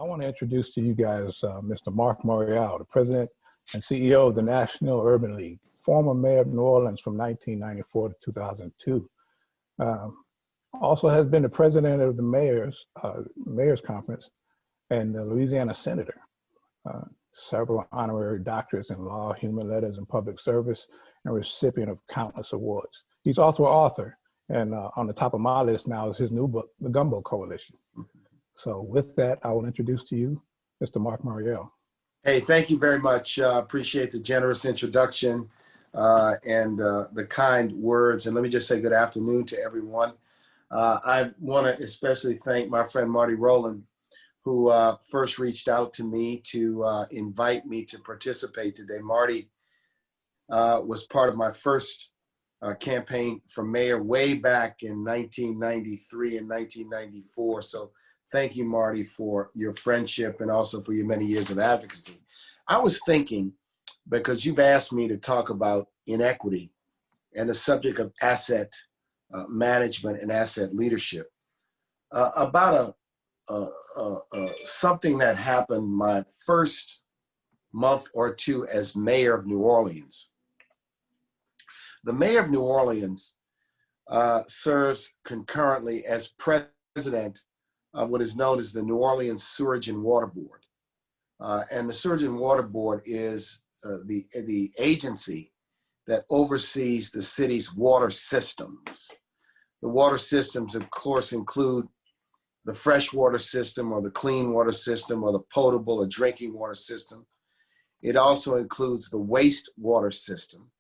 I want to introduce to you guys Mr. Marc Morial, the president and CEO of the National Urban League, former mayor of New Orleans from 1994 to 2002. Also has been the president of the Mayor's Conference and the Louisiana Senator. Several honorary doctorates in law, human letters, and public service, and recipient of countless awards. He's also an author, and on the top of my list now is his new book, The Gumbo Coalition. So with that, I will introduce to you Mr. Marc Morial. Hey, thank you very much. Appreciate the generous introduction and the kind words. And let me just say good afternoon to everyone. I want to especially thank my friend Marty Rowland, who first reached out to me to invite me to participate today. Marty was part of my first campaign for mayor way back in 1993 and 1994. So thank you, Marty, for your friendship and also for your many years of advocacy. I was thinking, because you've asked me to talk about inequity and the subject of asset management and asset leadership, about something that happened my first month or two as mayor of New Orleans. The mayor of New Orleans serves concurrently as president of what is known as the New Orleans Sewerage and Water Board. And the Sewerage and Water Board is the agency that oversees the city's water systems. The water systems, of course, include the freshwater system or the clean water system or the potable or drinking water system. It also includes the wastewater system.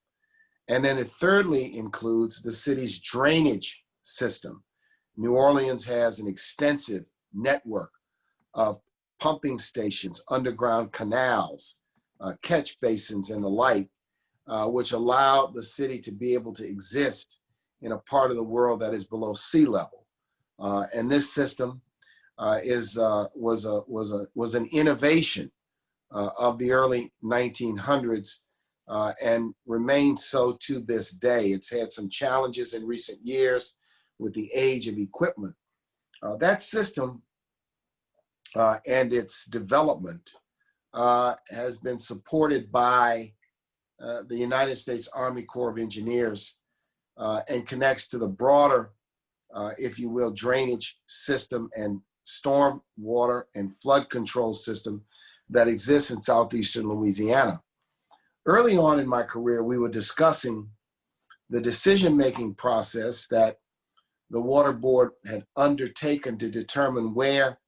And then it thirdly includes the city's drainage system. New Orleans has an extensive network of pumping stations, underground canals, catch basins and the like, which allow the city to be able to exist in a part of the world that is below sea level. And this system was an innovation of the early 1900s and remains so to this day. It's had some challenges in recent years with the age of equipment. That system and its development has been supported by the United States Army Corps of Engineers and connects to the broader, if you will, drainage system and storm water and flood control system that exists in southeastern Louisiana. Early on in my career, we were discussing the decision-making process that the Water Board had undertaken to determine where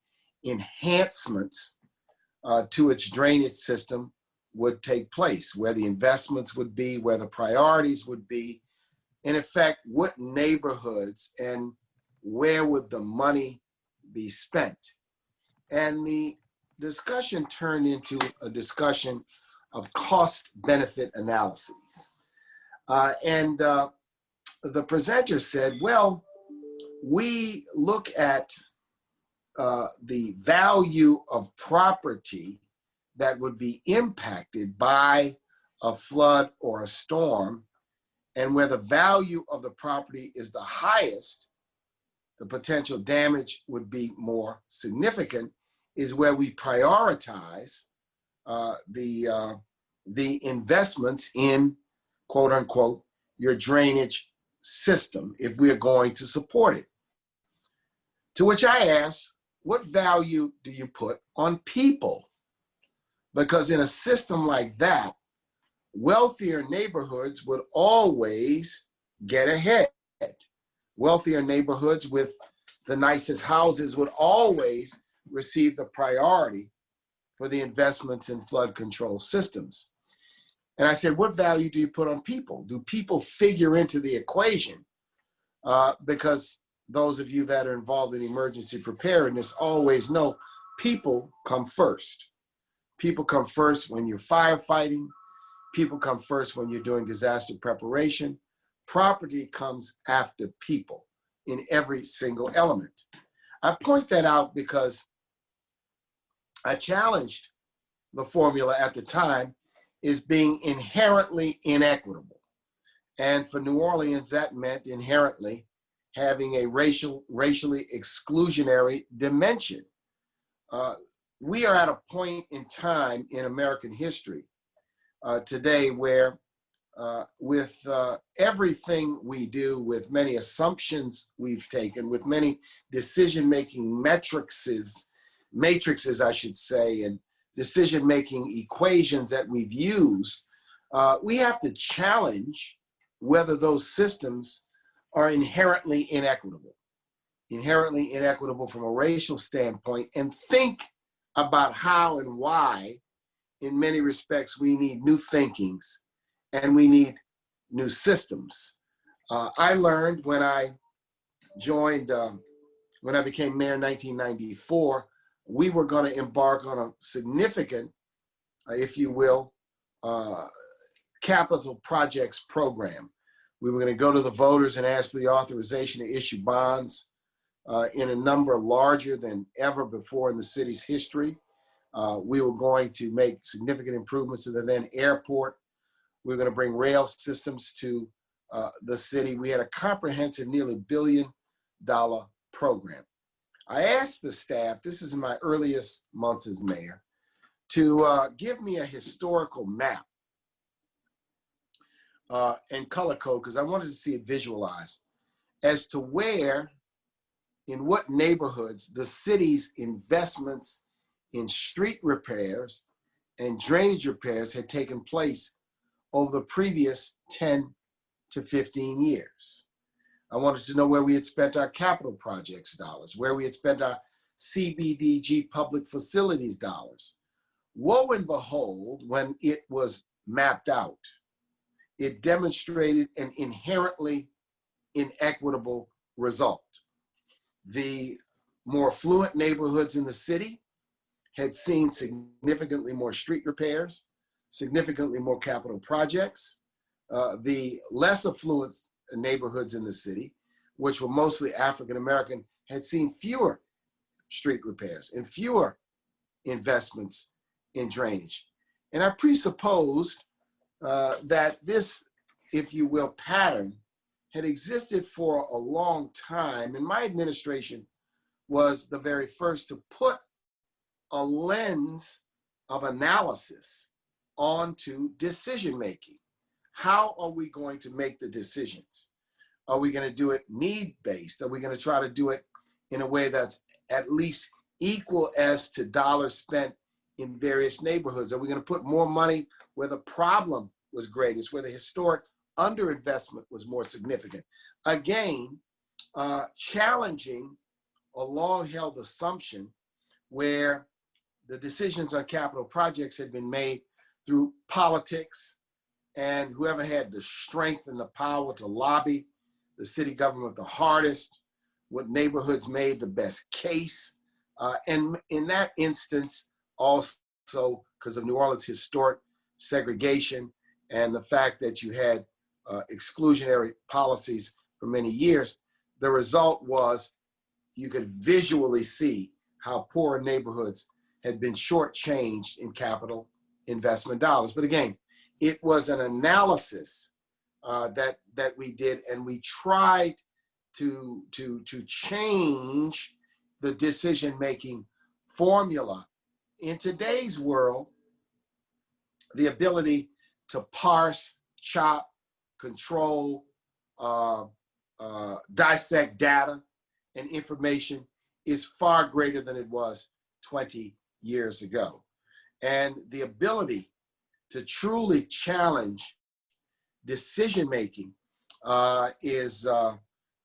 enhancements to its drainage system would take place, where the investments would be, where the priorities would be, in effect, what neighborhoods and where would the money be spent. And the discussion turned into a discussion of cost-benefit analyses. And the presenter said, well, we look at the value of property that would be impacted by a flood or a storm, and where the value of the property is the highest, the potential damage would be more significant, is where we prioritize the investments in, quote unquote, your drainage system if we are going to support it. To which I ask, what value do you put on people? Because in a system like that, wealthier neighborhoods would always get ahead. Wealthier neighborhoods with the nicest houses would always receive the priority for the investments in flood control systems. And I said, what value do you put on people? Do people figure into the equation? Because those of you that are involved in emergency preparedness always know people come first. People come first when you're firefighting. People come first when you're doing disaster preparation. Property comes after people in every single element. I point that out because I challenged the formula at the time as being inherently inequitable. And for New Orleans, that meant inherently having a racially exclusionary dimension. we are at a point in time in American history today where with everything we do, with many assumptions we've taken, with many decision-making matrices, I should say, and decision-making equations that we've used, we have to challenge whether those systems are inherently inequitable from a racial standpoint, and think about how and why, in many respects, we need new thinkings and we need new systems. I learned when I joined, when I became mayor in 1994, we were going to embark on a significant, if you will, capital projects program. We were going to go to the voters and ask for the authorization to issue bonds in a number larger than ever before in the city's history. We were going to make significant improvements to the then airport. We were going to bring rail systems to the city. We had a comprehensive, nearly $1 billion program. I asked the staff, this is in my earliest months as mayor, to give me a historical map and color code, because I wanted to see it visualized, as to where, in what neighborhoods, the city's investments in street repairs and drainage repairs had taken place over the previous 10 to 15 years. I wanted to know where we had spent our capital projects dollars, where we had spent our CBDG public facilities dollars. Woe and behold, when it was mapped out, it demonstrated an inherently inequitable result. The more affluent neighborhoods in the city had seen significantly more street repairs, significantly more capital projects. The less affluent neighborhoods in the city, which were mostly African-American, had seen fewer street repairs and fewer investments in drainage. And I presupposed that this, if you will, pattern had existed for a long time, and my administration was the very first to put a lens of analysis onto decision-making. How are we going to make the decisions? Are we going to do it need-based? Are we going to try to do it in a way that's at least equal as to dollars spent in various neighborhoods? Are we going to put more money where the problem was greatest, where the historic underinvestment was more significant? Again, challenging a long-held assumption where the decisions on capital projects had been made through politics, and whoever had the strength and the power to lobby the city government the hardest, what neighborhoods made the best case. And in that instance, also because of New Orleans' historic segregation and the fact that you had exclusionary policies for many years, the result was you could visually see how poor neighborhoods had been shortchanged in capital investment dollars. But again, it was an analysis that we did, and we tried to change the decision-making formula. In today's world, the ability to parse, chop, control, dissect data and information is far greater than it was 20 years ago. And the ability to truly challenge decision-making and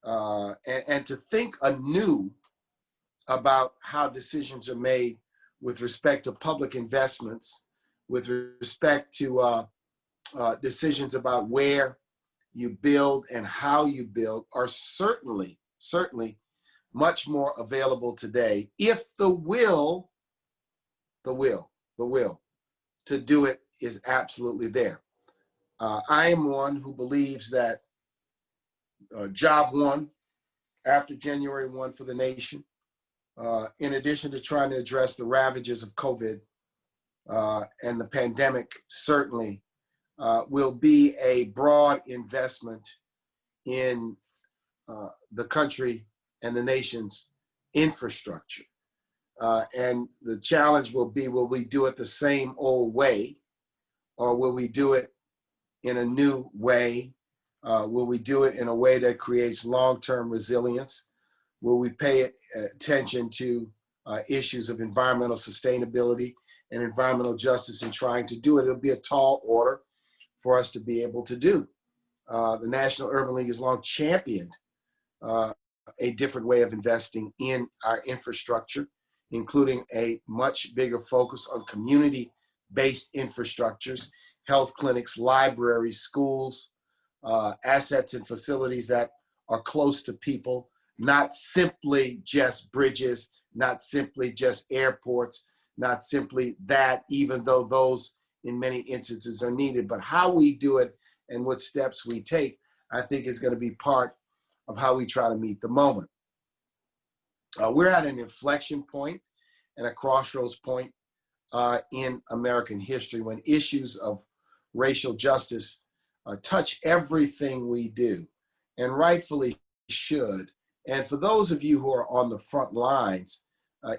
to think anew about how decisions are made with respect to public investments, with respect to decisions about where you build and how you build, are certainly much more available today if the will to do it is absolutely there. I am one who believes that job one after January 1 for the nation, in addition to trying to address the ravages of COVID and the pandemic, certainly will be a broad investment in the country and the nation's infrastructure. And the challenge will be, will we do it the same old way, or will we do it in a new way? Will we do it in a way that creates long-term resilience? Will we pay attention to issues of environmental sustainability and environmental justice in trying to do it? It'll be a tall order for us to be able to do. The National Urban League has long championed a different way of investing in our infrastructure, including a much bigger focus on community-based infrastructures, health clinics, libraries, schools, assets and facilities that are close to people, not simply just bridges, not simply just airports, not simply that, even though those in many instances are needed, but how we do it and what steps we take, I think is going to be part of how we try to meet the moment. We're at an inflection point and a crossroads point in American history when issues of racial justice touch everything we do, and rightfully should. And for those of you who are on the front lines,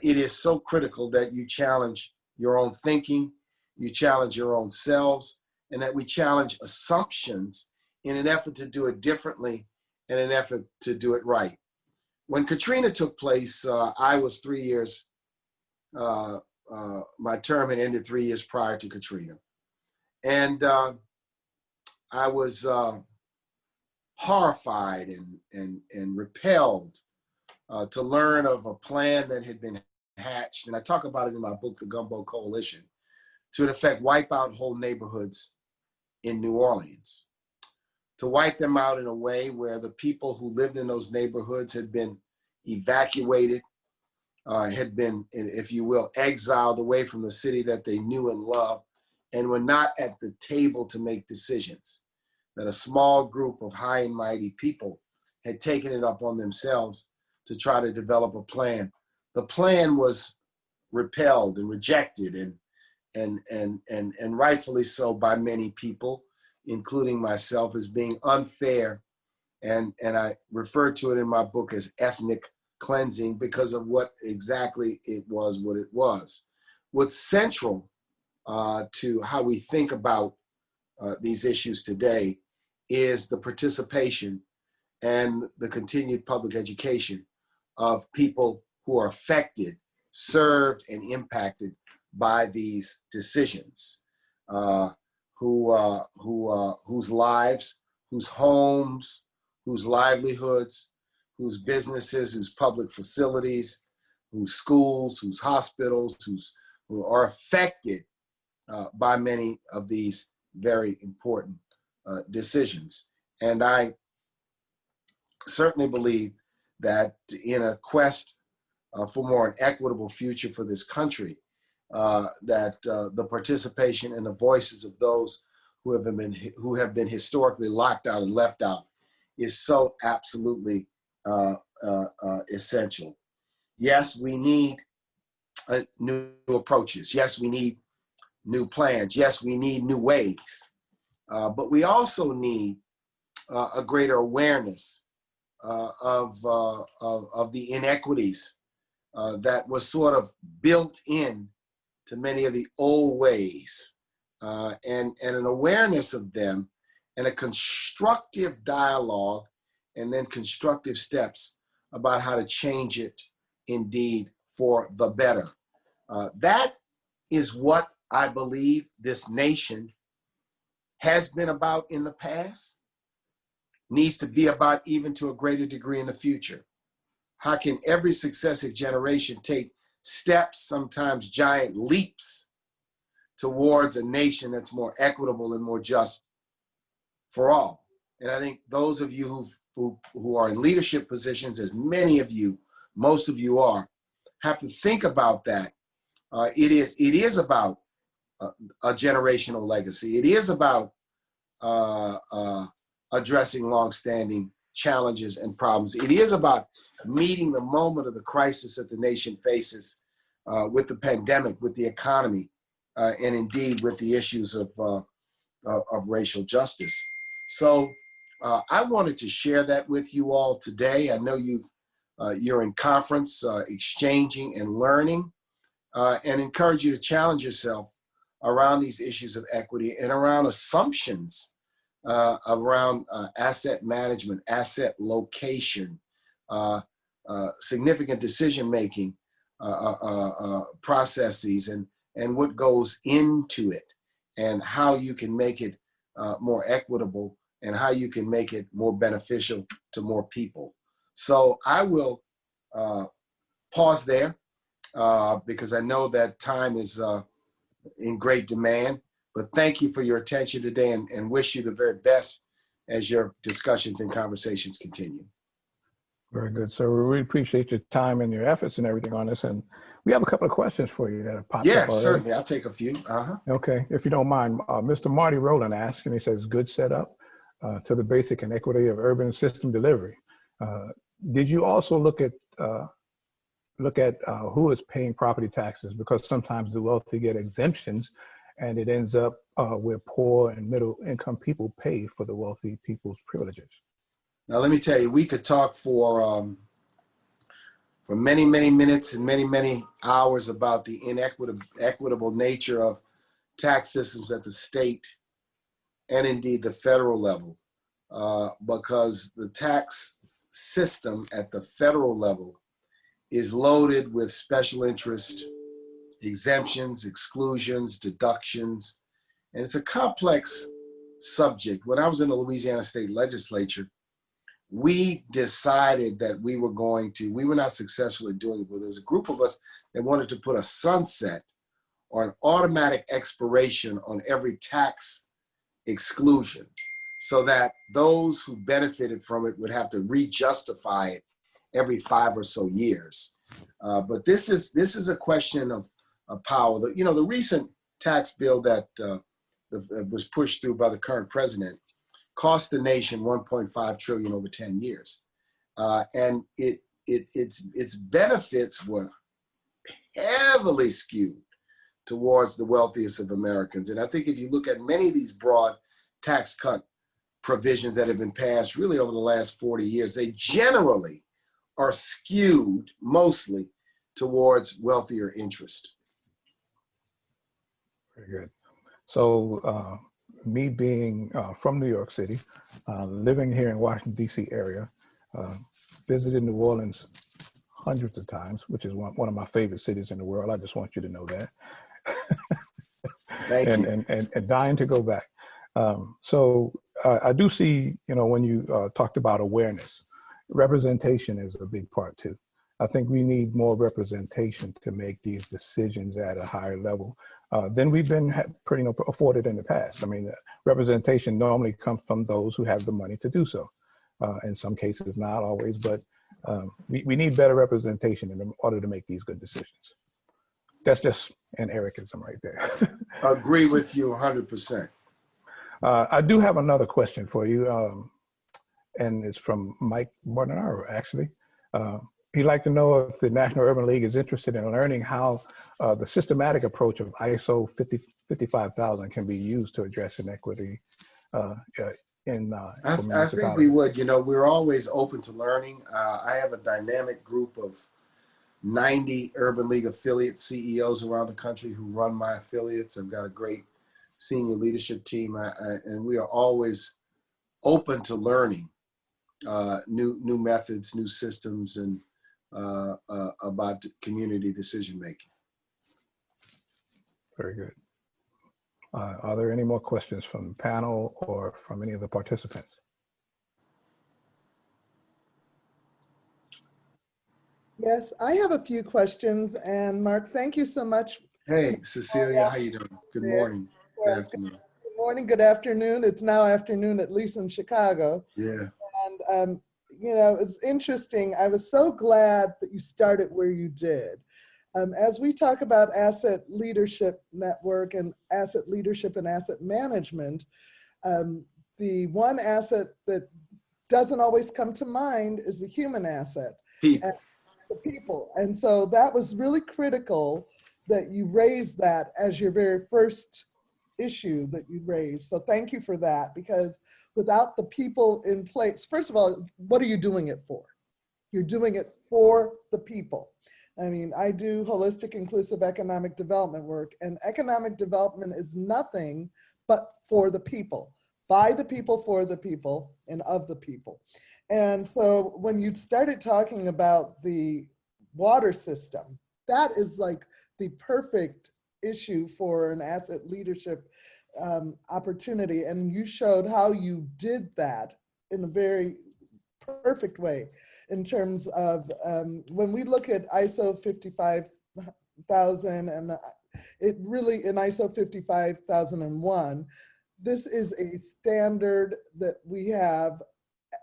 it is so critical that you challenge your own thinking, you challenge your own selves, and that we challenge assumptions in an effort to do it differently, in an effort to do it right. When Katrina took place, I was 3 years, my term had ended 3 years prior to Katrina. And I was horrified and repelled to learn of a plan that had been hatched, and I talk about it in my book, The Gumbo Coalition, to in effect wipe out whole neighborhoods in New Orleans, to wipe them out in a way where the people who lived in those neighborhoods had been evacuated, had been, if you will, exiled away from the city that they knew and loved, and were not at the table to make decisions, that a small group of high and mighty people had taken it up on themselves to try to develop a plan. The plan was repelled and rejected, and rightfully so by many people, including myself, as being unfair. And I refer to it in my book as ethnic cleansing because of what exactly it was, what it was. What's central to how we think about these issues today is the participation and the continued public education of people who are affected, served, and impacted by these decisions, whose lives, whose homes, whose livelihoods, whose businesses, whose public facilities, whose schools, whose hospitals, who are affected by many of these very important decisions. And I certainly believe that in a quest for more an equitable future for this country, that the participation and the voices of those who have been historically locked out and left out is so absolutely essential. Yes, we need new approaches. Yes, we need new plans. Yes, we need new ways. But we also need a greater awareness of the inequities that was sort of built in to many of the old ways, and an awareness of them, and a constructive dialogue, and then constructive steps about how to change it indeed for the better. That is what I believe this nation has been about in the past, needs to be about even to a greater degree in the future. How can every successive generation take steps, sometimes giant leaps, towards a nation that's more equitable and more just for all? And I think those of you who are in leadership positions, as many of you, most of you are, have to think about that. It is about a generational legacy. It is about addressing longstanding challenges and problems. It is about meeting the moment of the crisis that the nation faces with the pandemic, with the economy, and indeed with the issues of racial justice. So I wanted to share that with you all today. I know you've you're in conference, exchanging and learning, and encourage you to challenge yourself around these issues of equity and around assumptions around asset management, asset location, significant decision-making processes, and what goes into it, and how you can make it more equitable, and how you can make it more beneficial to more people. So I will pause there because I know that time is in great demand. But thank you for your attention today, and wish you the very best as your discussions and conversations continue. Very good. So we really appreciate your time and your efforts and everything on this. And we have a couple of questions for you that have popped up already. Certainly. I'll take a few. Okay. If you don't mind, Mr. Marty Rowland asks, and he says, good setup to the basic inequity of urban system delivery. Did you also look at who is paying property taxes? Because sometimes the wealthy get exemptions, and it ends up where poor and middle income people pay for the wealthy people's privileges. Now, let me tell you, we could talk for many, many minutes and many, many hours about the equitable nature of tax systems at the state and indeed the federal level, because the tax system at the federal level is loaded with special interest, exemptions, exclusions, deductions, and it's a complex subject. When I was in the Louisiana State Legislature, we decided that we were not successful in doing it, but there's a group of us that wanted to put a sunset or an automatic expiration on every tax exclusion, so that those who benefited from it would have to re-justify it every 5 or so years. But this is a question of power. The recent tax bill that was pushed through by the current president cost the nation $1.5 trillion over 10 years, and its benefits were heavily skewed towards the wealthiest of Americans. And I think if you look at many of these broad tax cut provisions that have been passed really over the last 40 years, they generally are skewed mostly towards wealthier interest. Very good. So me being from New York City, living here in Washington, D.C. area, visited New Orleans hundreds of times, which is one of my favorite cities in the world. I just want you to know that. Thank you. And dying to go back. So I do see, when you talked about awareness, representation is a big part too. I think we need more representation to make these decisions at a higher level than we've been pretty afforded in the past. I mean, representation normally comes from those who have the money to do so. In some cases, not always, but we need better representation in order to make these good decisions. That's just an Ericism right there. Agree with you 100%. I do have another question for you, and it's from Mike Mortonaro, actually. He'd like to know if the National Urban League is interested in learning how the systematic approach of ISO 55,000 can be used to address inequity in I think we would. We're always open to learning. I have a dynamic group of 90 Urban League affiliate CEOs around the country who run my affiliates. I've got a great senior leadership team, and we are always open to learning new methods, new systems, and about community decision making. Very good. Are there any more questions from the panel or from any of the participants? Yes, I have a few questions, and Mark, thank you so much. Hey, Cecilia, how you doing? Good morning. Good afternoon. Good morning, good afternoon. It's now afternoon, at least in Chicago. Yeah. And, it's interesting. I was so glad that you started where you did. As we talk about asset leadership network and asset leadership and asset management, the one asset that doesn't always come to mind is the human asset. People. The people. And so that was really critical that you raised that as your very first issue that you raised. So thank you for that, because without the people in place, first of all, what are you doing it for? You're doing it for the people. I mean, I do holistic inclusive economic development work, and economic development is nothing but for the people, by the people, for the people, and of the people. And so when you started talking about the water system, that is like the perfect issue for an asset leadership opportunity. And you showed how you did that in a very perfect way in terms of when we look at ISO 55000 and it really in ISO 55001, this is a standard that we have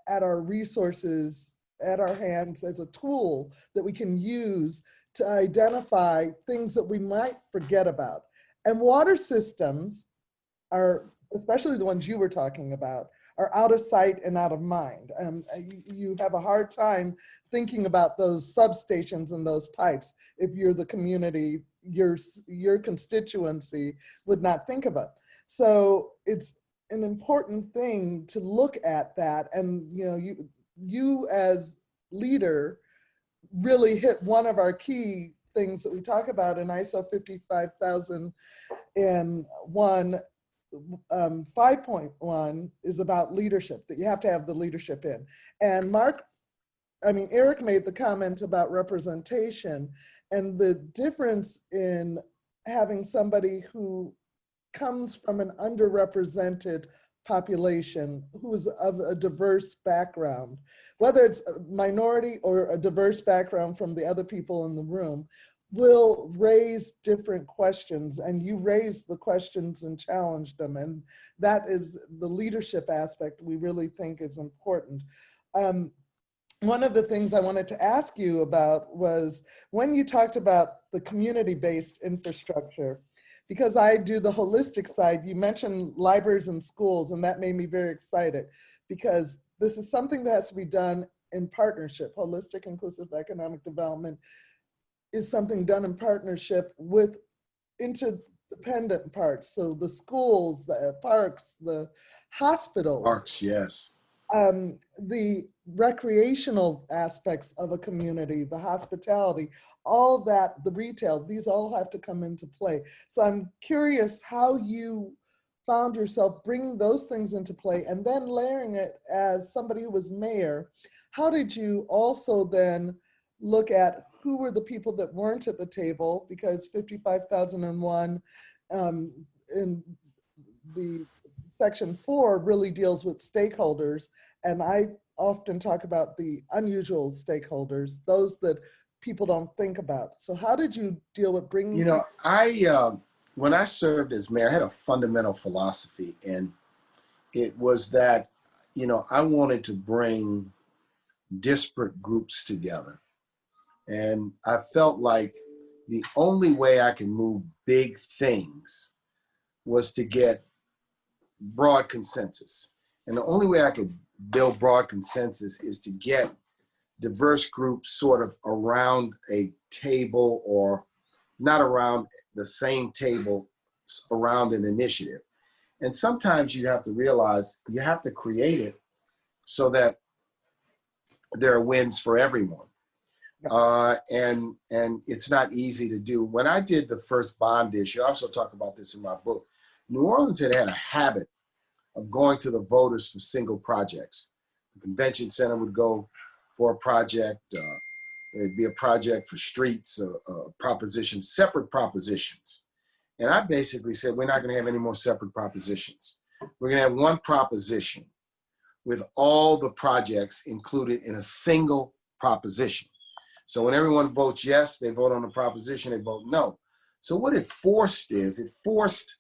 at our resources, at our hands as a tool that we can use to identify things that we might forget about. And water systems are, especially the ones you were talking about, are out of sight and out of mind. You have a hard time thinking about those substations and those pipes if you're the community, your constituency would not think about. So it's an important thing to look at that. And you as leader really hit one of our key things that we talk about in ISO 55001. 5.1 is about leadership, that you have to have the leadership in. And Eric made the comment about representation and the difference in having somebody who comes from an underrepresented population, who is of a diverse background, whether it's a minority or a diverse background from the other people in the room, will raise different questions, and you raised the questions and challenged them. And that is the leadership aspect we really think is important. One of the things I wanted to ask you about was when you talked about the community-based infrastructure, because I do the holistic side, you mentioned libraries and schools, and that made me very excited because this is something that has to be done in partnership. Holistic inclusive economic development is something done in partnership with interdependent parts. So the schools, the parks, the hospitals. Parks, yes. The recreational aspects of a community, the hospitality, all that, the retail, these all have to come into play. So I'm curious how you found yourself bringing those things into play and then layering it as somebody who was mayor. How did you also then look at who were the people that weren't at the table? Because 55001 in the section 4 really deals with stakeholders. And I often talk about the unusual stakeholders, those that people don't think about. So how did you deal with bringing? When I served as mayor, I had a fundamental philosophy, and it was that, I wanted to bring disparate groups together. And I felt like the only way I can move big things was to get broad consensus. And the only way I could build broad consensus is to get diverse groups sort of around a table, or not around the same table, around an initiative. And sometimes you have to realize you have to create it so that there are wins for everyone. And it's not easy to do. When I did the first bond issue, I also talk about this in my book, New Orleans had a habit of going to the voters for single projects. The convention center would go for a project, it'd be a project for streets, propositions, separate propositions. And I basically said, we're not gonna have any more separate propositions. We're gonna have one proposition with all the projects included in a single proposition. So when everyone votes yes, they vote on the proposition, they vote no. So what it forced is, it forced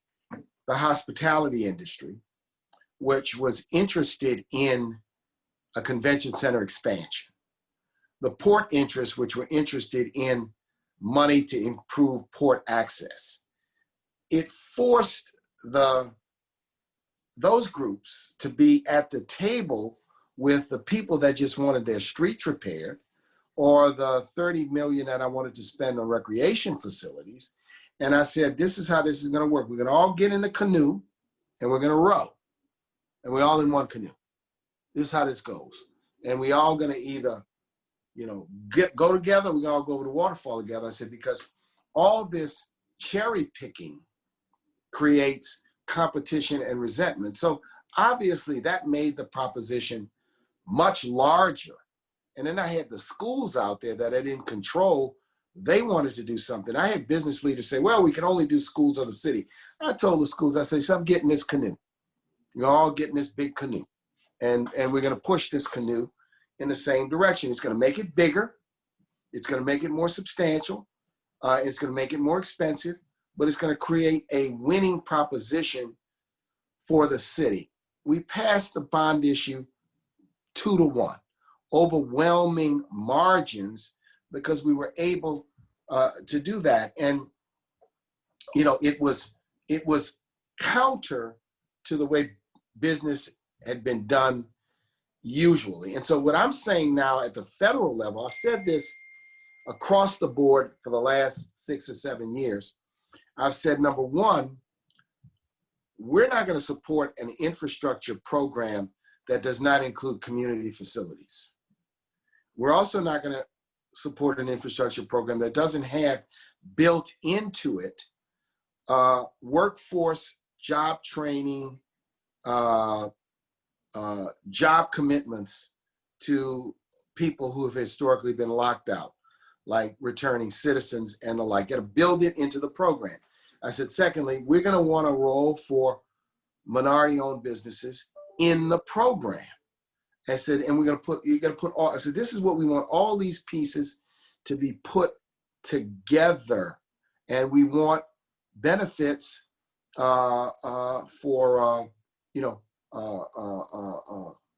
the hospitality industry, which was interested in a convention center expansion. The port interests, which were interested in money to improve port access. It forced those groups to be at the table with the people that just wanted their streets repaired, or the 30 million that I wanted to spend on recreation facilities. And I said, this is how this is gonna work. We're gonna all get in a canoe and we're gonna row. And we're all in one canoe. This is how this goes. And we all gonna either go together. We all go over the waterfall together. I said, because all this cherry picking creates competition and resentment. So obviously that made the proposition much larger. And then I had the schools out there that I didn't control. They wanted to do something. I had business leaders say, well, we can only do schools of the city. I told the schools, I said, so I'm getting this canoe. You're all getting this big canoe. And we're going to push this canoe in the same direction. It's going to make it bigger. It's going to make it more substantial. It's going to make it more expensive, but it's going to create a winning proposition for the city. We passed the bond issue 2-1, overwhelming margins, because we were able to do that. And, it was counter to the way business had been done usually. And so what I'm saying now at the federal level, I've said this across the board for the last 6 or 7 years. I've said, number one, we're not going to support an infrastructure program that does not include community facilities. We're also not going to support an infrastructure program that doesn't have built into it workforce, job training, job commitments to people who have historically been locked out, like returning citizens and the like. Got to build it into the program. I said, secondly, we're going to want a role for minority-owned businesses in the program. I said, and you got to put all, I said, this is what we want, all these pieces to be put together. And we want benefits for,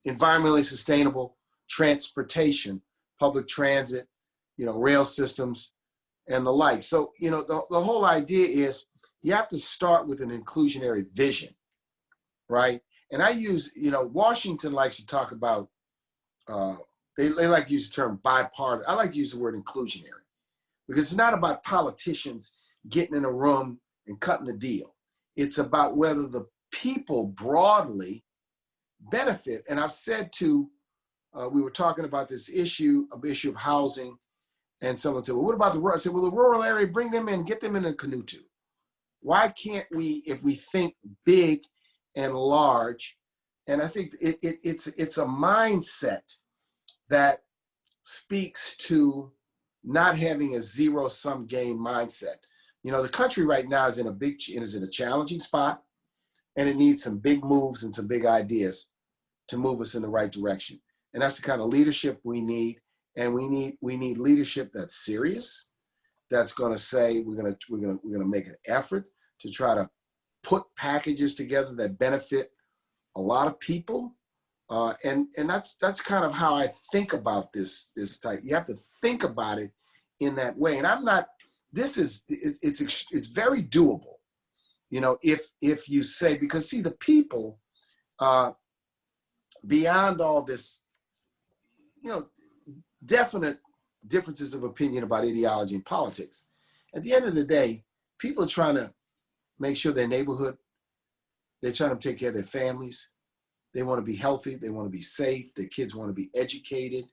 environmentally sustainable transportation, public transit, rail systems and the like. So, the whole idea is you have to start with an inclusionary vision, right? And I use, Washington likes to talk about, they like to use the term bipartisan. I like to use the word inclusionary, because it's not about politicians getting in a room and cutting a deal. It's about whether the people broadly benefit. And I've said we were talking about this issue of housing, and someone said, well, what about the rural? I said, well, the rural area, bring them in, get them in a canoe too. Why can't we, if we think big and large? And I think it's a mindset that speaks to not having a zero-sum game mindset. The country right now is in a challenging spot, and it needs some big moves and some big ideas to move us in the right direction. And that's the kind of leadership we need. And we need leadership that's serious, that's going to say we're going to make an effort to try to put packages together that benefit a lot of people. And that's kind of how I think about this type. You have to think about it in that way. And it's very doable, if you say, because see, the people, beyond all this, definite differences of opinion about ideology and politics, at the end of the day, people are trying to make sure their neighborhood, they're trying to take care of their families. They want to be healthy. They want to be safe. Their kids want to be educated.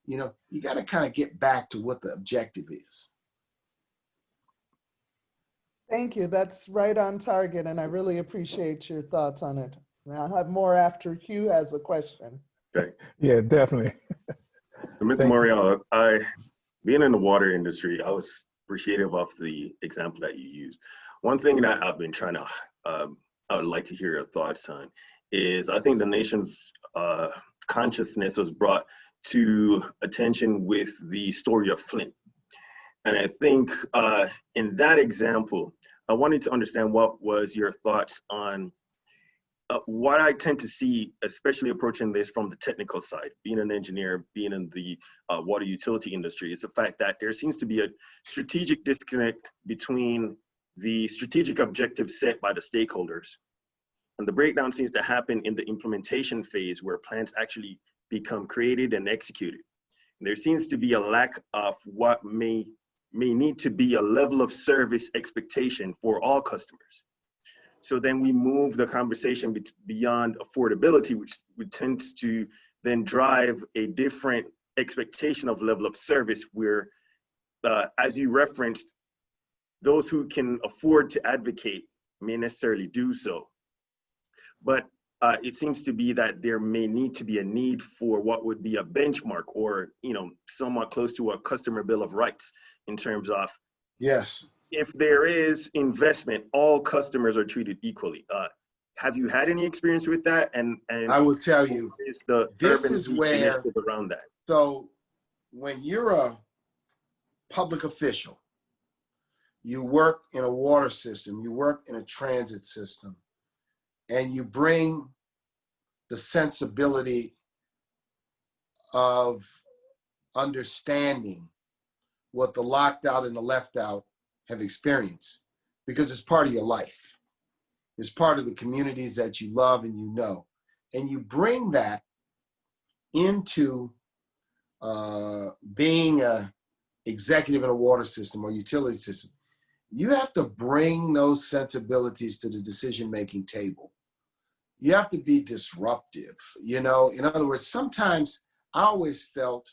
You got to kind of get back to what the objective is. Thank you. That's right on target, and I really appreciate your thoughts on it. And I'll have more after Hugh has a question. Okay. Yeah, definitely. So, Mr. Morial, being in the water industry, I was appreciative of the example that you used. One thing that I've been trying to, I would like to hear your thoughts on is, I think the nation's consciousness was brought to attention with the story of Flint. And I think in that example, I wanted to understand what was your thoughts on what I tend to see, especially approaching this from the technical side, being an engineer, being in the water utility industry, is the fact that there seems to be a strategic disconnect between the strategic objectives set by the stakeholders. And the breakdown seems to happen in the implementation phase, where plans actually become created and executed. And there seems to be a lack of what may need to be a level of service expectation for all customers. So then we move the conversation beyond affordability, which tends to then drive a different expectation of level of service where, as you referenced, those who can afford to advocate may necessarily do so. But it seems to be that there may need to be a need for what would be a benchmark, or, you know, somewhat close to a customer bill of rights, in terms of, Yes. if there is investment, all customers are treated equally. Have you had any experience with that? And I will tell you, what is the this urban is league where, initiative around that? so when you're a public official, you work in a water system, you work in a transit system, and you bring the sensibility of understanding what the locked out and the left out have experienced, because it's part of your life. It's part of the communities that you love and you know. And you bring that into being a executive in a water system or utility system. You have to bring those sensibilities to the decision-making table. You have to be disruptive, you know? In other words, sometimes I always felt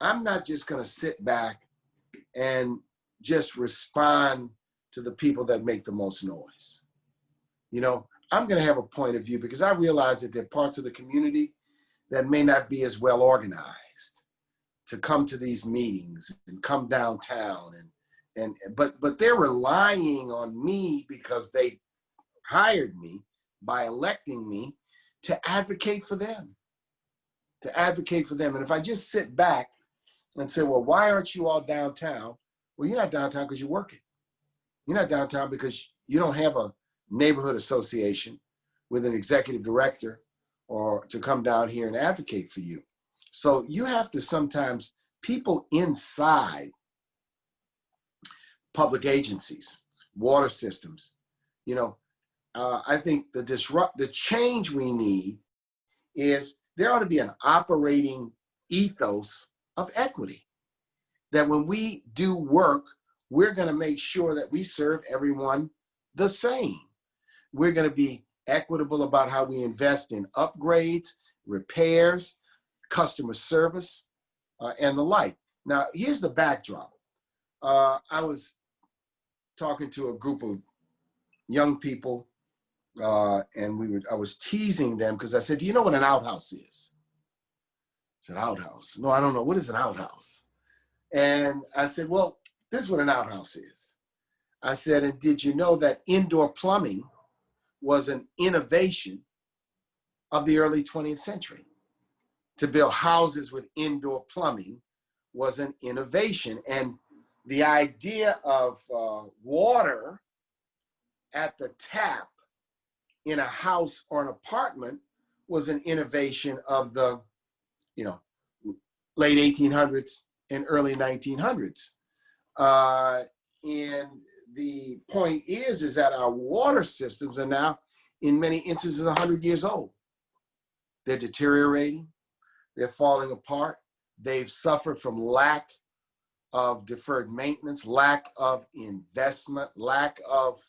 I'm not just gonna sit back and just respond to the people that make the most noise. You know, I'm gonna have a point of view, because I realize that there are parts of the community that may not be as well organized to come to these meetings and come downtown, but they're relying on me because they hired me by electing me to advocate for them, And if I just sit back and say, well, why aren't you all downtown? Well, you're not downtown because you're working. You're not downtown because you don't have a neighborhood association with an executive director or to come down here and advocate for you. So you have to sometimes, people inside public agencies, water systems, you know, I think the change we need is there ought to be an operating ethos of equity, that when we do work, we're going to make sure that we serve everyone the same. We're going to be equitable about how we invest in upgrades, repairs, customer service, and the like. Now, here's the backdrop. I was talking to a group of young people, and I was teasing them because I said, do you know what an outhouse is? I said, outhouse? No, I don't know. What is an outhouse? And I said, well, this is what an outhouse is. I said, and did you know that indoor plumbing was an innovation of the early 20th century? To build houses with indoor plumbing was an innovation. And the idea of water at the tap in a house or an apartment was an innovation of the, you know, late 1800s and early 1900s. And the point is that our water systems are now, in many instances, 100 years old. They're deteriorating. They're falling apart. They've suffered from lack of deferred maintenance, lack of investment, lack of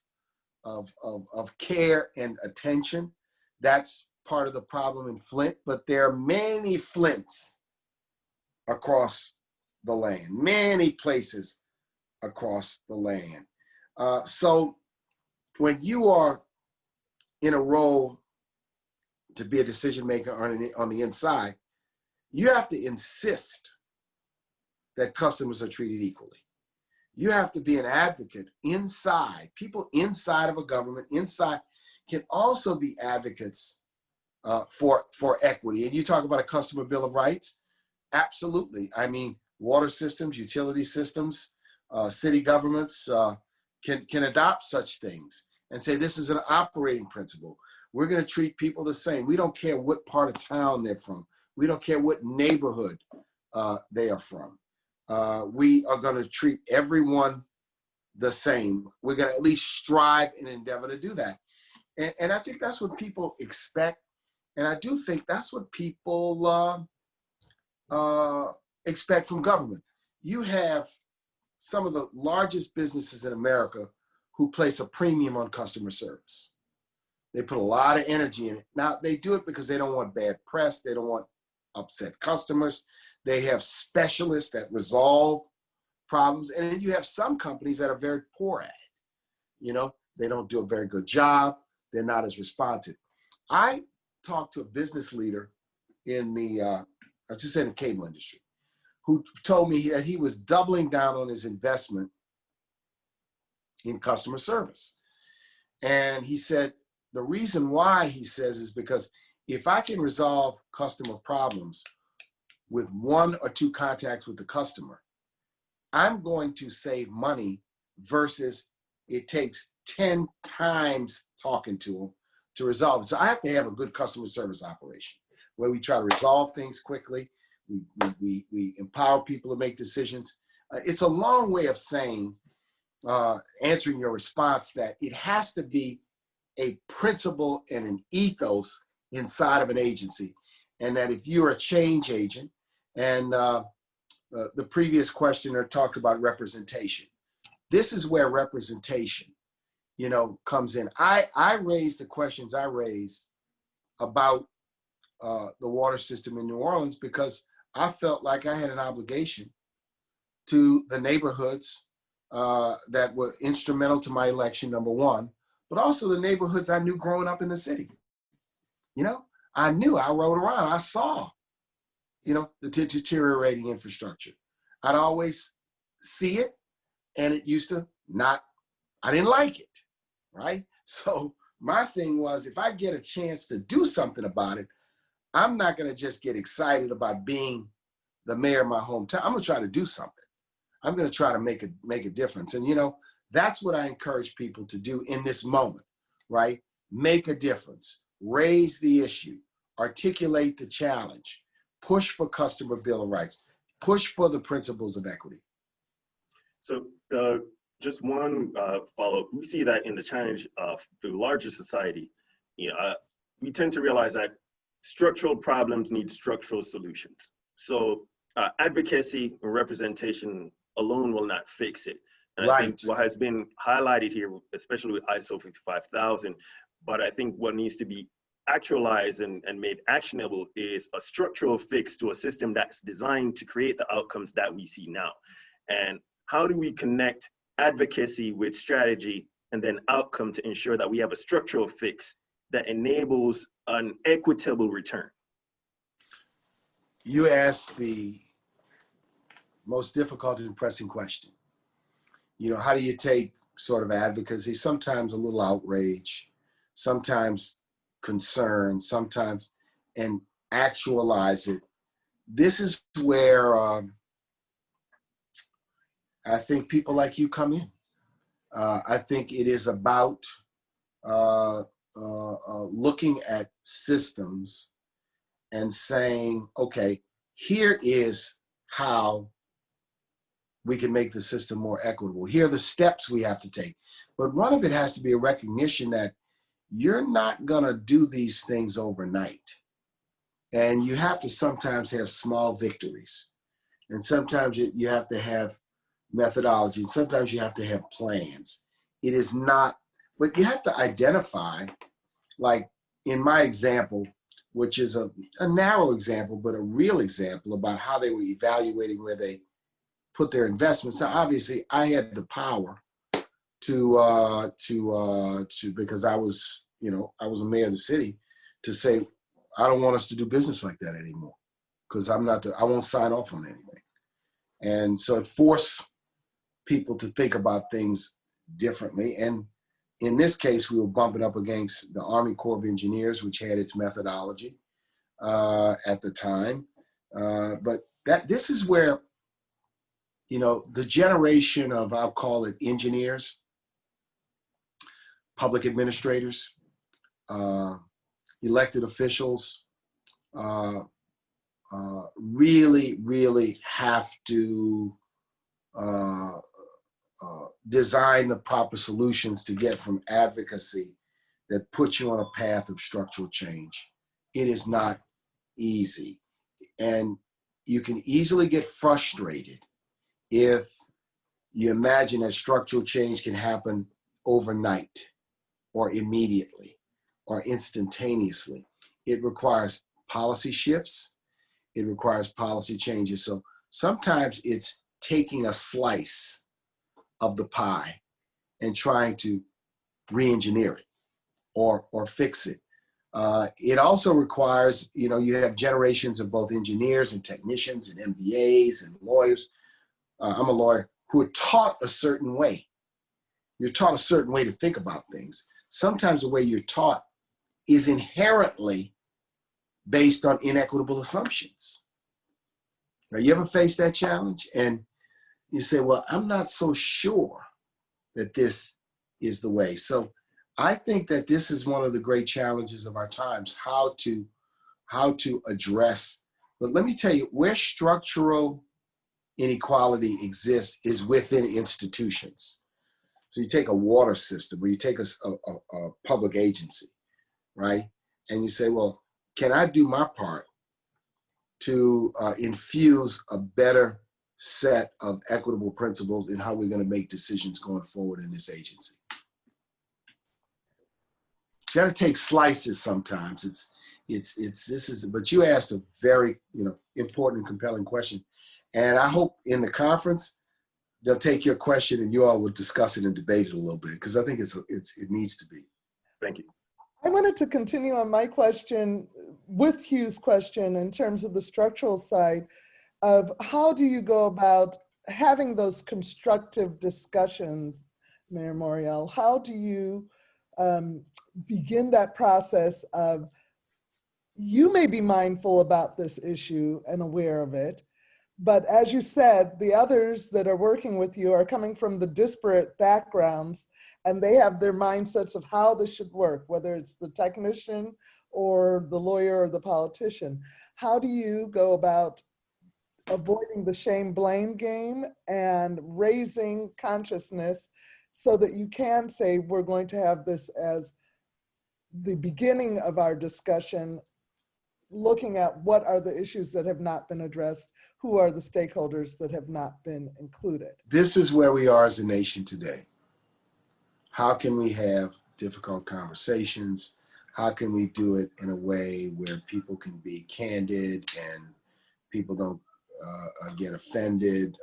care and attention. That's part of the problem in Flint, but there are many Flints across the land, many places across the land. So when you are in a role to be a decision maker on the inside, you have to insist that customers are treated equally. You have to be an advocate inside. People inside of a government, inside, can also be advocates for equity. And you talk about a customer bill of rights. Absolutely. I mean, water systems, utility systems, city governments can adopt such things and say, this is an operating principle. We're going to treat people the same. We don't care what part of town they're from. We don't care what neighborhood they are from. We are going to treat everyone the same. We're going to at least strive and endeavor to do that. And I think that's what people expect. And I do think that's what people expect from government. You have some of the largest businesses in America who place a premium on customer service. They put a lot of energy in it. Now, they do it because they don't want bad press. They don't want upset customers. They have specialists that resolve problems. And then you have some companies that are very poor at it. You know, they don't do a very good job. They're not as responsive. I talked to a business leader in the, the cable industry, who told me that he was doubling down on his investment in customer service. And he said, the reason why, he says, is because if I can resolve customer problems with 1 or 2 contacts with the customer, I'm going to save money versus it takes 10 times talking to them to resolve it. So I have to have a good customer service operation where we try to resolve things quickly. We empower people to make decisions. It's a long way of saying, answering your response, that it has to be a principle and an ethos inside of an agency. And that if you're a change agent, and the previous questioner talked about representation. This is where representation, you know, comes in. I raised the questions I raised about the water system in New Orleans because I felt like I had an obligation to the neighborhoods that were instrumental to my election, number one, but also the neighborhoods I knew growing up in the city. You know, I rode around, I saw, you know, the deteriorating infrastructure. I'd always see it, and it used to not, I didn't like it, right? So my thing was, if I get a chance to do something about it, I'm not gonna just get excited about being the mayor of my hometown. I'm gonna try to do something. I'm gonna try to make a difference. And you know, that's what I encourage people to do in this moment, right? Make a difference, raise the issue, articulate the challenge, push for customer bill of rights, push for the principles of equity. So just one follow-up. We see that in the challenge of the larger society, you know, we tend to realize that structural problems need structural solutions. So advocacy and representation alone will not fix it. And I think what has been highlighted here, especially with ISO 55000, but I think what needs to be actualized and made actionable is a structural fix to a system that's designed to create the outcomes that we see now. And how do we connect advocacy with strategy and then outcome to ensure that we have a structural fix that enables an equitable return? You asked the most difficult and pressing question. You know, how do you take sort of advocacy, sometimes a little outrage, sometimes concern, sometimes, and actualize it? This is where I think people like you come in. I think it is about looking at systems and saying, okay, here is how we can make the system more equitable. Here are the steps we have to take. But one of it has to be a recognition that you're not gonna do these things overnight. And you have to sometimes have small victories. And sometimes you have to have methodology. And sometimes you have to have plans. It is not, but you have to identify, like in my example, which is a narrow example, but a real example about how they were evaluating where they put their investments. Now, obviously, I had the power to because I was, you know, I was a mayor of the city, to say, I don't want us to do business like that anymore, because I won't sign off on anything. And so it forced people to think about things differently. And in this case, we were bumping up against the Army Corps of Engineers, which had its methodology at the time. But this is where, you know, the generation of, I'll call it engineers, public administrators, elected officials, really, really have to design the proper solutions to get from advocacy that puts you on a path of structural change. It is not easy. And you can easily get frustrated if you imagine that structural change can happen overnight or immediately or instantaneously. It requires policy shifts. It requires policy changes. So sometimes it's taking a slice of the pie and trying to re-engineer it or fix it. It also requires, you have generations of both engineers and technicians and MBAs and lawyers. I'm a lawyer, who are taught a certain way. You're taught a certain way to think about things. Sometimes the way you're taught is inherently based on inequitable assumptions. Now, you ever face that challenge? And you say, well, I'm not so sure that this is the way. So I think that this is one of the great challenges of our times, how to address. But let me tell you, where structural inequality exists is within institutions. So you take a water system, or you take a public agency, right? And you say, well, can I do my part to infuse a better set of equitable principles in how we're going to make decisions going forward in this agency? You got to take slices sometimes. But you asked a very important and compelling question, and I hope in the conference they'll take your question and you all will discuss it and debate it a little bit, because I think it needs to be. Thank you. I wanted to continue on my question with Hugh's question in terms of the structural side of how do you go about having those constructive discussions, Mayor Morial? How do you begin that process of, you may be mindful about this issue and aware of it, but as you said, the others that are working with you are coming from the disparate backgrounds, and they have their mindsets of how this should work, whether it's the technician or the lawyer or the politician. How do you go about avoiding the shame blame game and raising consciousness so that you can say, we're going to have this as the beginning of our discussion, looking at what are the issues that have not been addressed, who are the stakeholders that have not been included? This is where we are as a nation today. How can we have difficult conversations? How can we do it in a way where people can be candid and people don't get offended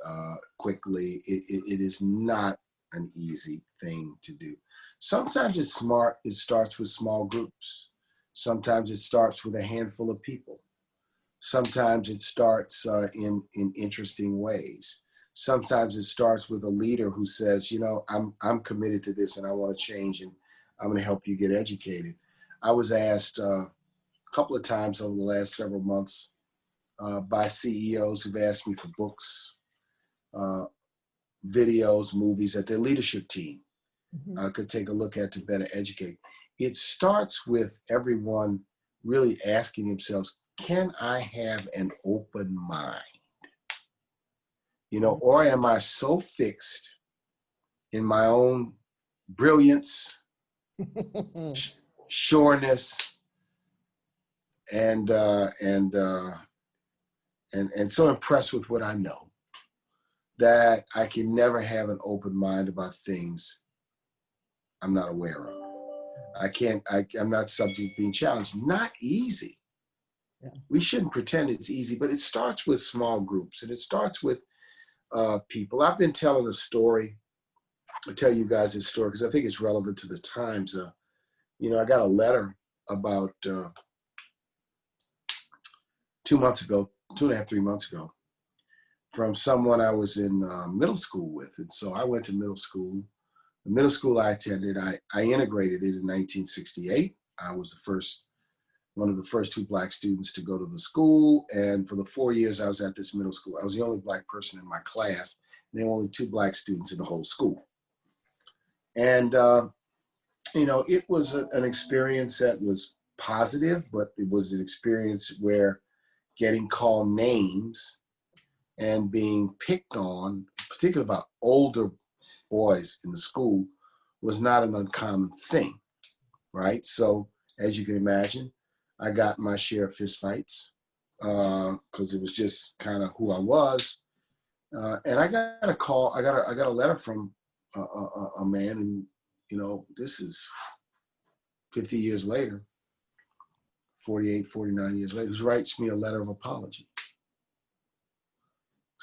quickly? It is not an easy thing to do. Sometimes it's smart. It starts with small groups. Sometimes it starts with a handful of people. Sometimes it starts in interesting ways. Sometimes it starts with a leader who says, I'm committed to this and I want to change and I'm going to help you get educated. I was asked a couple of times over the last several months by CEOs who've asked me for books, videos, movies that their leadership team could take a look at to better educate. It starts with everyone really asking themselves, can I have an open mind? Or am I so fixed in my own brilliance, sureness, and so impressed with what I know that I can never have an open mind about things I'm not aware of. I'm not subject to being challenged. Not easy. Yeah. We shouldn't pretend it's easy, but it starts with small groups and it starts with people. I've been telling a story. I'll tell you guys this story because I think it's relevant to the times. I got a letter about 2 months ago, 2.5, 3 months ago, from someone I was in middle school with. And so I went to middle school. The middle school I attended, I integrated it in 1968. I was one of the first 2 Black students to go to the school. And for the 4 years I was at this middle school, I was the only Black person in my class. And there were only 2 Black students in the whole school. And, it was an experience that was positive, but it was an experience where getting called names and being picked on, particularly about older boys in the school, was not an uncommon thing, right? So as you can imagine, I got my share of fistfights because it was just kind of who I was. And I got a call, I got a letter from a man, and this is 50 years later, 48, 49 years later, who writes me a letter of apology.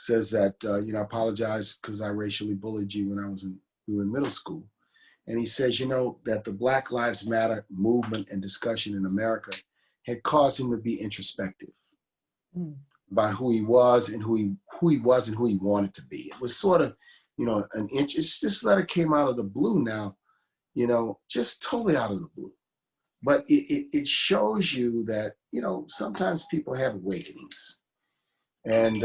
says that, you know, I apologize because I racially bullied you when we were in middle school. And he says, you know, that the Black Lives Matter movement and discussion in America had caused him to be introspective about who he was and who he wanted to be. It was sort of, you know, it's just letter came out of the blue now, you know, just totally out of the blue. But it shows you that, you know, sometimes people have awakenings. And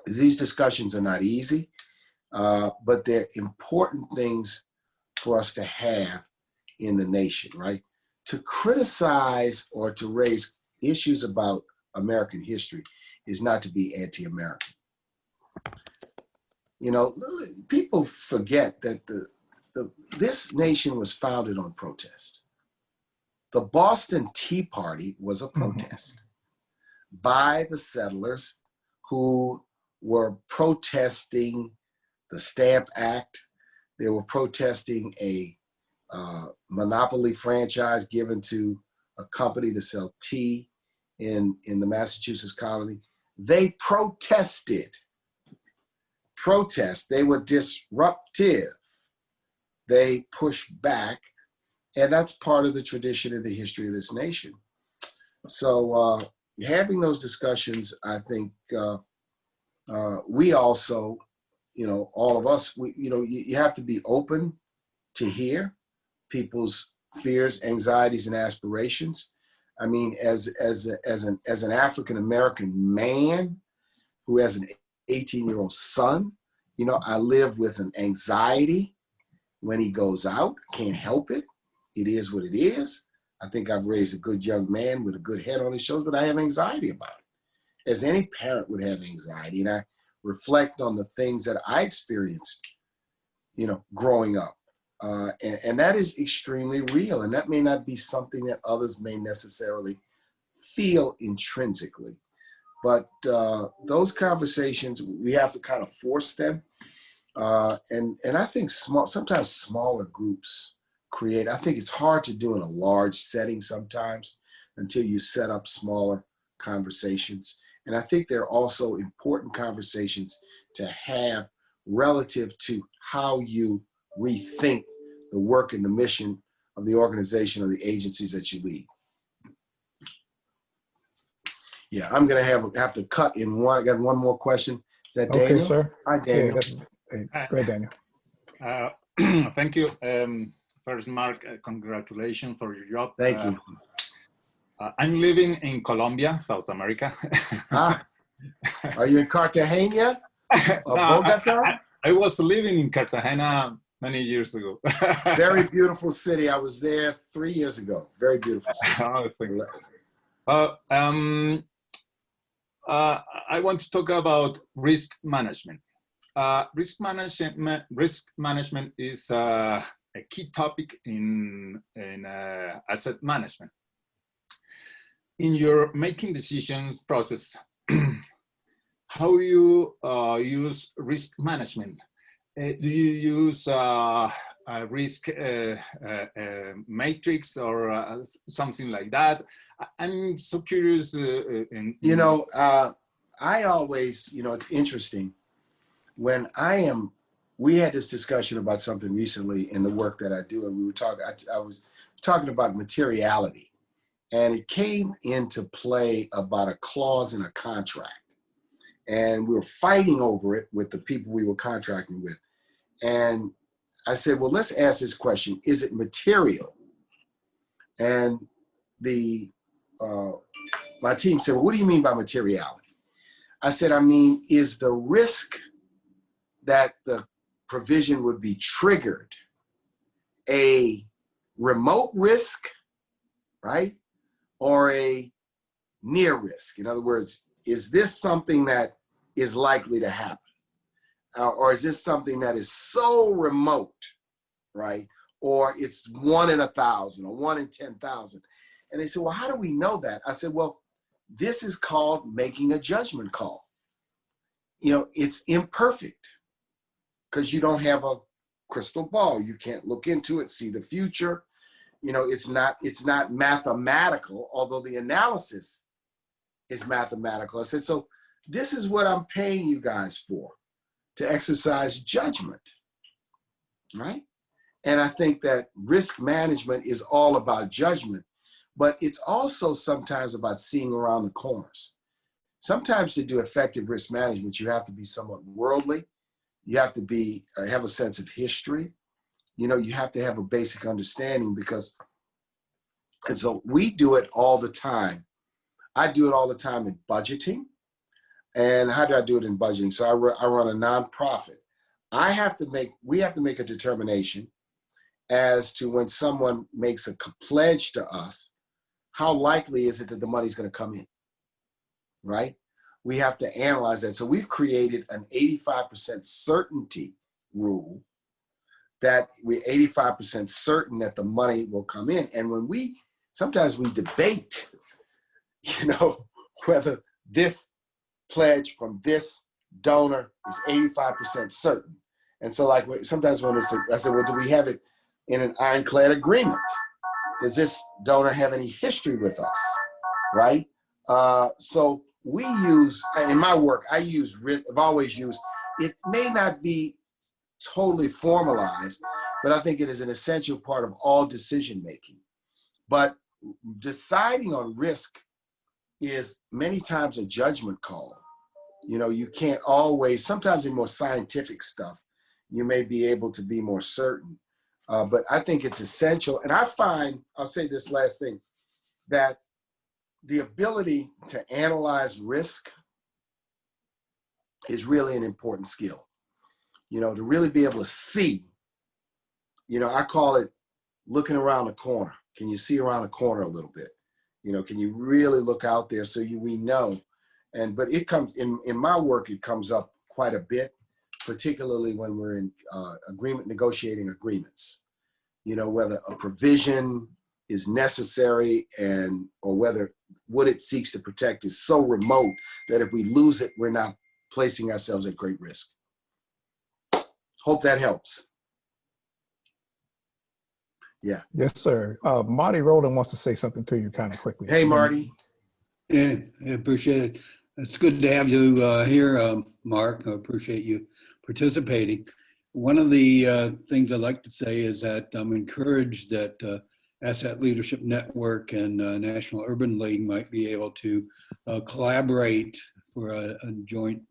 these discussions are not easy, but they're important things for us to have in the nation, right? To criticize or to raise issues about American history is not to be anti-American. You know, people forget that this nation was founded on protest. The Boston Tea Party was a protest by the settlers who were protesting the Stamp Act. They were protesting a monopoly franchise given to a company to sell tea in the Massachusetts colony. They protested. They were disruptive. They pushed back, and that's part of the tradition and the history of this nation. So having those discussions, I think we also, you know, all of us, you know, you have to be open to hear people's fears, anxieties, and aspirations. I mean, as an African American man who has an 18-year-old son, you know, I live with an anxiety when he goes out. Can't help it. It is what it is. I think I've raised a good young man with a good head on his shoulders, but I have anxiety about it, as any parent would have anxiety. And I reflect on the things that I experienced, you know, growing up. And that is extremely real. And that may not be something that others may necessarily feel intrinsically. But those conversations, we have to kind of force them. And I think sometimes smaller groups create, I think it's hard to do in a large setting sometimes until you set up smaller conversations. And I think they're also important conversations to have relative to how you rethink the work and the mission of the organization or the agencies that you lead. Yeah, I'm going to have to cut in one. I got one more question. Is that Daniel? Okay, sir. Hi, Daniel. Go ahead, Daniel. Thank you. First, Mark, congratulations for your job. Thank you. I'm living in Colombia, South America. Are you in Cartagena or Bogota? I was living in Cartagena many years ago. Very beautiful city. I was there 3 years ago. Very beautiful city. I want to talk about risk management. Risk management is a key topic in asset management. In your making decisions process, how you use risk management? Do you use a risk matrix or something like that? I'm so curious. You know, I always, you know, it's interesting. When we had this discussion about something recently in the work that I do, and we were talking, I was talking about materiality, and it came into play about a clause in a contract. And we were fighting over it with the people we were contracting with. And I said, well, let's ask this question. Is it material? And my team said, well, what do you mean by materiality? I said, I mean, is the risk that the provision would be triggered a remote risk, right? Or a near risk? In other words, is this something that is likely to happen? Or is this something that is so remote, right? Or it's 1 in 1,000 or 1 in 10,000. And they said, well, how do we know that? I said, well, this is called making a judgment call. You know, it's imperfect because you don't have a crystal ball. You can't look into it, see the future. You know, it's not mathematical, although the analysis is mathematical. I said, so this is what I'm paying you guys for, to exercise judgment, right? And I think that risk management is all about judgment, but it's also sometimes about seeing around the corners. Sometimes to do effective risk management, you have to be somewhat worldly. You have to be have a sense of history. You know, you have to have a basic understanding and so we do it all the time. I do it all the time in budgeting. And how do I do it in budgeting? So I run a nonprofit. We have to make a determination as to when someone makes a pledge to us, how likely is it that the money's going to come in, right? We have to analyze that. So we've created an 85% certainty rule that we're 85% certain that the money will come in. And when sometimes we debate, you know, whether this pledge from this donor is 85% certain. And so like sometimes when I said, well, do we have it in an ironclad agreement? Does this donor have any history with us, right? So we use, in my work, I use risk, I've always used, it may not be totally formalized, but I think it is an essential part of all decision making. But deciding on risk is many times a judgment call. You know, you can't always, sometimes in more scientific stuff, you may be able to be more certain. But I think it's essential. And I find, I'll say this last thing, that the ability to analyze risk is really an important skill. You know, to really be able to see, you know, I call it looking around the corner. Can you see around the corner a little bit? You know, can you really look out there so we know? But it comes, in my work, it comes up quite a bit, particularly when we're in negotiating agreements. You know, whether a provision is necessary or whether what it seeks to protect is so remote that if we lose it, we're not placing ourselves at great risk. Hope that helps. Yeah. Yes, sir. Marty Rowland wants to say something to you kind of quickly. Hey, Marty. Yeah, I appreciate it. It's good to have you here, Mark. I appreciate you participating. One of the things I'd like to say is that I'm encouraged that Asset Leadership Network and National Urban League might be able to collaborate for a joint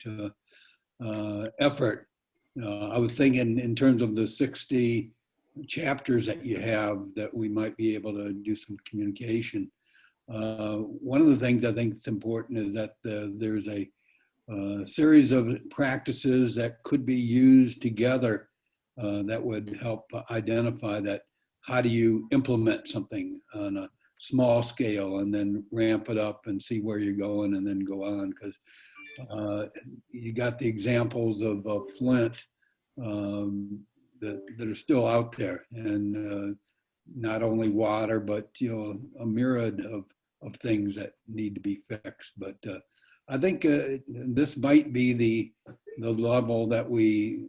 effort. I was thinking in terms of the 60 chapters that you have, that we might be able to do some communication. One of the things I think is important is that there's a series of practices that could be used together that would help identify that how do you implement something on a small scale and then ramp it up and see where you're going and then go on, because you got the examples of Flint that are still out there, and not only water, but you know, a myriad of things that need to be fixed. But I think this might be the level that we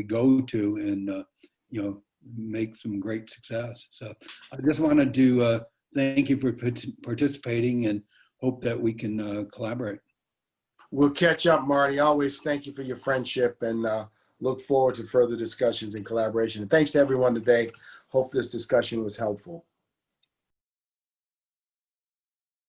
go to and you know, make some great success. So I just wanted to thank you for participating and hope that we can collaborate. We'll catch up, Marty. Always thank you for your friendship, and look forward to further discussions and collaboration. And thanks to everyone today. Hope this discussion was helpful.